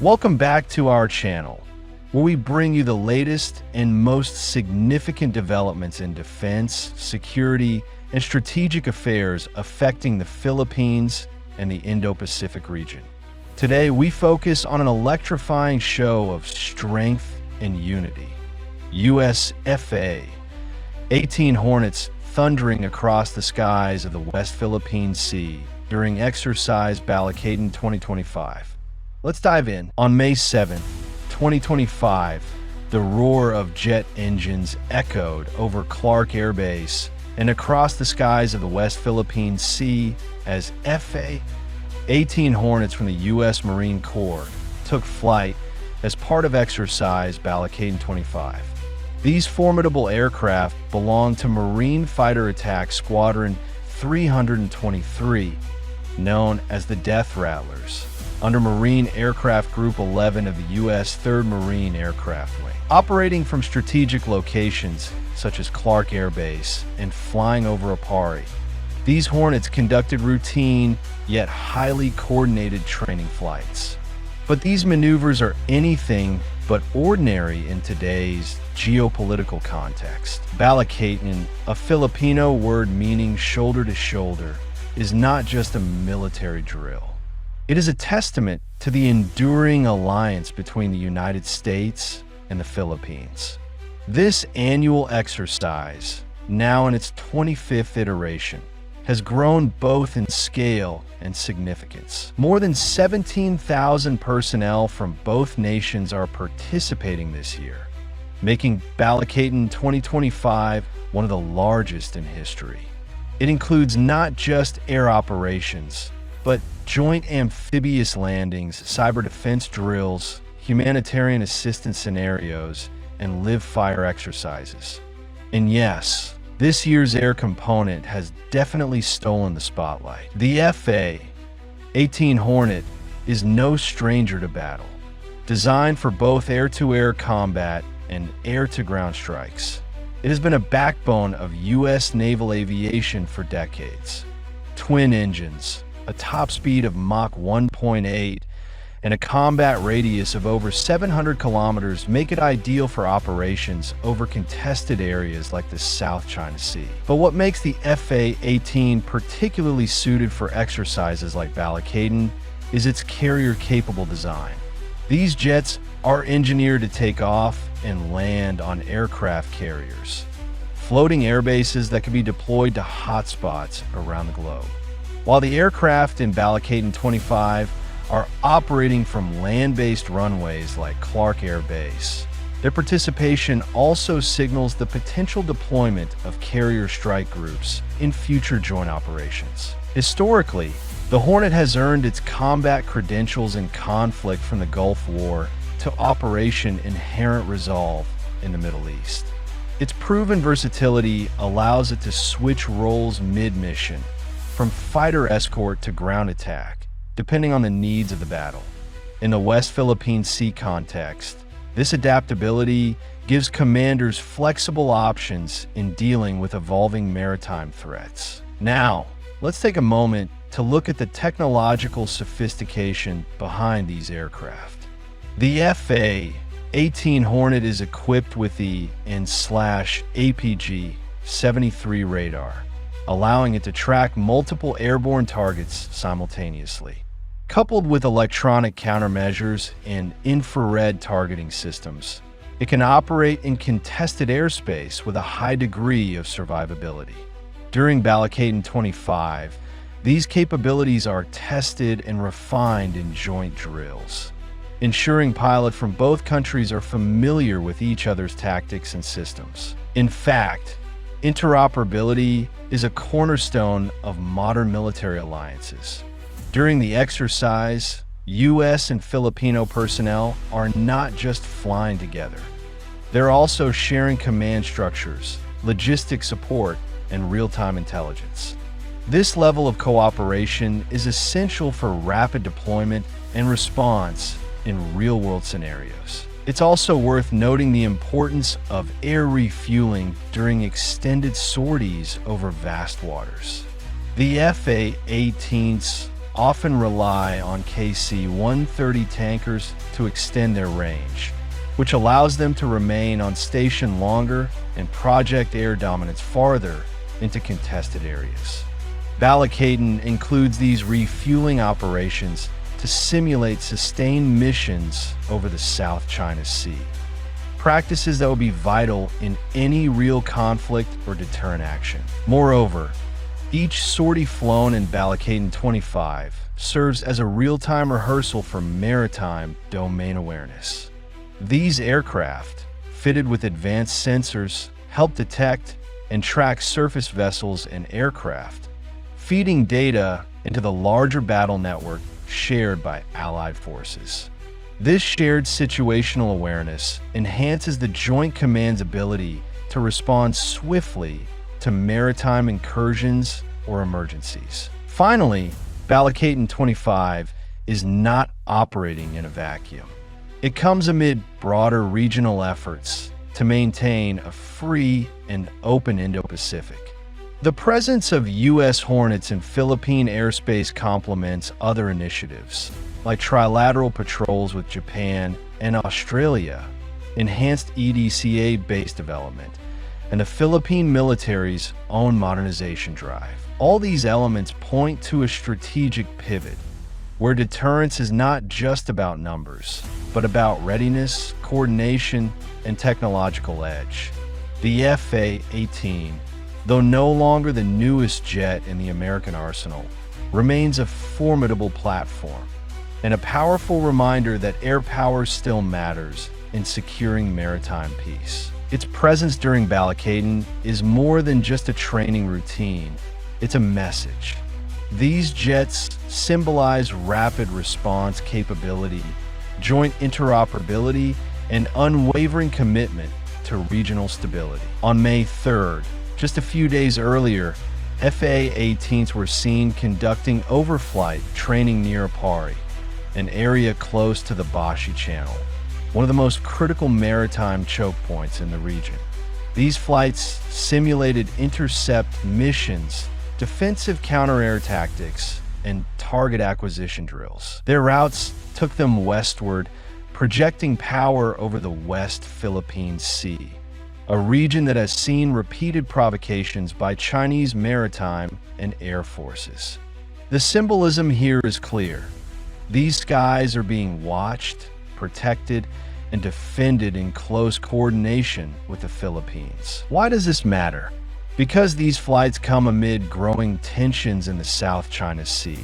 Welcome back to our channel, where we bring you the latest and most significant developments in defense, security, and strategic affairs affecting the Philippines and the Indo-Pacific region. Today, we focus on an electrifying show of strength and unity. U.S. FA-18 Hornets thundering across the skies of the West Philippine Sea during Exercise Balikatan 2025. Let's dive in. On May 7th, 2025, the roar of jet engines echoed over Clark Air Base and across the skies of the West Philippine Sea as FA-18 Hornets from the U.S. Marine Corps took flight as part of Exercise Balikatan 25. These formidable aircraft belong to Marine Fighter Attack Squadron 323, known as the Death Rattlers, under Marine Aircraft Group 11 of the U.S. 3rd Marine Aircraft Wing. Operating from strategic locations such as Clark Air Base and flying over Aparri, these Hornets conducted routine yet highly coordinated training flights. But these maneuvers are anything but ordinary in today's geopolitical context. Balacaden, a Filipino word meaning shoulder to shoulder, is not just a military drill. It is a testament to the enduring alliance between the United States and the Philippines. This annual exercise, now in its 25th iteration, has grown both in scale and significance. More than 17,000 personnel from both nations are participating this year, making Balacaden 2025 one of the largest in history. It includes not just air operations, but joint amphibious landings, cyber defense drills, humanitarian assistance scenarios, and live-fire exercises. And yes, this year's air component has definitely stolen the spotlight. The FA-18 Hornet is no stranger to battle. Designed for both air-to-air combat and air-to-ground strikes, it has been a backbone of U.S. naval aviation for decades. Twin engines, a top speed of Mach 1.8, and a combat radius of over 700 kilometers make it ideal for operations over contested areas like the South China Sea. But what makes the FA-18 particularly suited for exercises like Balacaden is its carrier-capable design. These jets are engineered to take off and land on aircraft carriers, floating air bases that can be deployed to hotspots around the globe. While the aircraft in Balacaden 25 are operating from land-based runways like Clark Air Base, their participation also signals the potential deployment of carrier strike groups in future joint operations. Historically, the Hornet has earned its combat credentials in conflict from the Gulf War to Operation Inherent Resolve in the Middle East. Its proven versatility allows it to switch roles mid-mission, from fighter escort to ground attack, depending on the needs of the battle. In the West Philippine Sea context, this adaptability gives commanders flexible options in dealing with evolving maritime threats. Now, let's take a moment to look at the technological sophistication behind these aircraft. The FA-18 Hornet is equipped with the APG-73 radar, allowing it to track multiple airborne targets simultaneously. Coupled with electronic countermeasures and infrared targeting systems, it can operate in contested airspace with a high degree of survivability. During Balacaden 25, these capabilities are tested and refined in joint drills, ensuring pilots from both countries are familiar with each other's tactics and systems. In fact, interoperability is a cornerstone of modern military alliances. During the exercise, U.S. and Filipino personnel are not just flying together. They're also sharing command structures, logistic support, and real-time intelligence. This level of cooperation is essential for rapid deployment and response in real-world scenarios. It's also worth noting the importance of air refueling during extended sorties over vast waters. The FA-18's often rely on KC-130 tankers to extend their range, which allows them to remain on station longer and project air dominance farther into contested areas. Balacaden includes these refueling operations to simulate sustained missions over the South China Sea, practices that will be vital in any real conflict or deterrent action. Moreover, each sortie flown in Balacaden 25 serves as a real-time rehearsal for maritime domain awareness. These aircraft, fitted with advanced sensors, help detect and track surface vessels and aircraft, feeding data into the larger battle network shared by Allied forces. This shared situational awareness enhances the Joint Command's ability to respond swiftly to maritime incursions or emergencies. Finally, Balacaden 25 is not operating in a vacuum. It comes amid broader regional efforts to maintain a free and open Indo-Pacific. The presence of U.S. Hornets in Philippine airspace complements other initiatives, like trilateral patrols with Japan and Australia, enhanced EDCA base development, and the Philippine military's own modernization drive. All these elements point to a strategic pivot, where deterrence is not just about numbers, but about readiness, coordination, and technological edge. The FA18, though no longer the newest jet in the American arsenal, remains a formidable platform and a powerful reminder that air power still matters in securing maritime peace. Its presence during Balacaden is more than just a training routine, it's a message. These jets symbolize rapid response capability, joint interoperability, and unwavering commitment to regional stability. On May 3rd, just a few days earlier, FA-18s were seen conducting overflight training near Aparri, an area close to the Bashi Channel, one of the most critical maritime choke points in the region. These flights simulated intercept missions, defensive counter-air tactics, and target acquisition drills. Their routes took them westward, projecting power over the West Philippine Sea, a region that has seen repeated provocations by Chinese maritime and air forces. The symbolism here is clear. These skies are being watched, protected, and defended in close coordination with the Philippines. Why does this matter? Because these flights come amid growing tensions in the South China Sea,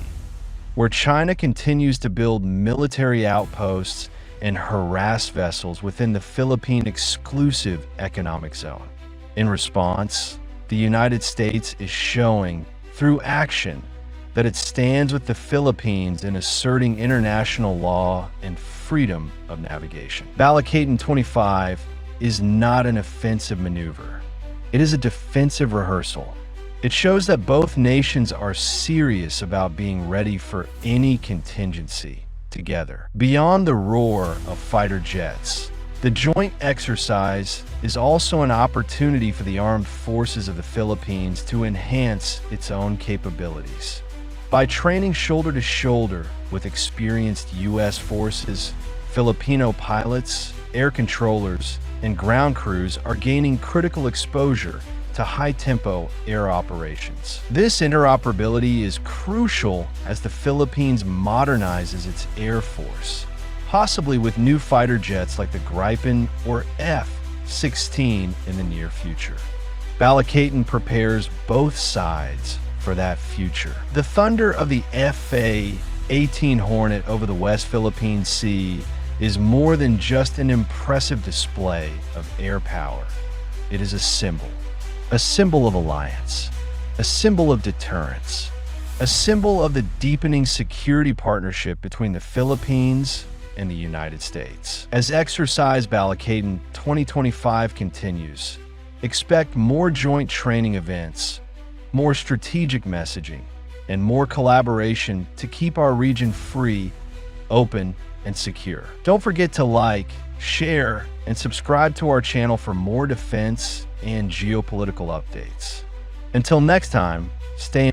where China continues to build military outposts and harass vessels within the Philippine exclusive economic zone. In response, the United States is showing, through action, that it stands with the Philippines in asserting international law and freedom of navigation. Balacaden 25 is not an offensive maneuver. It is a defensive rehearsal. It shows that both nations are serious about being ready for any contingency together. Beyond the roar of fighter jets, the joint exercise is also an opportunity for the armed forces of the Philippines to enhance its own capabilities. By training shoulder to shoulder with experienced U.S. forces, Filipino pilots, air controllers, and ground crews are gaining critical exposure to high-tempo air operations. This interoperability is crucial as the Philippines modernizes its air force, possibly with new fighter jets like the Gripen or F-16 in the near future. Balacaden prepares both sides for that future. The thunder of the FA18 Hornet over the West Philippine Sea is more than just an impressive display of air power. It is a symbol of alliance, a symbol of deterrence, a symbol of the deepening security partnership between the Philippines and the United States. As Exercise Balikatan 2025 continues, expect more joint training events, more strategic messaging, and more collaboration to keep our region free, open, and secure. Don't forget to like, share, and subscribe to our channel for more defense and geopolitical updates. Until next time, stay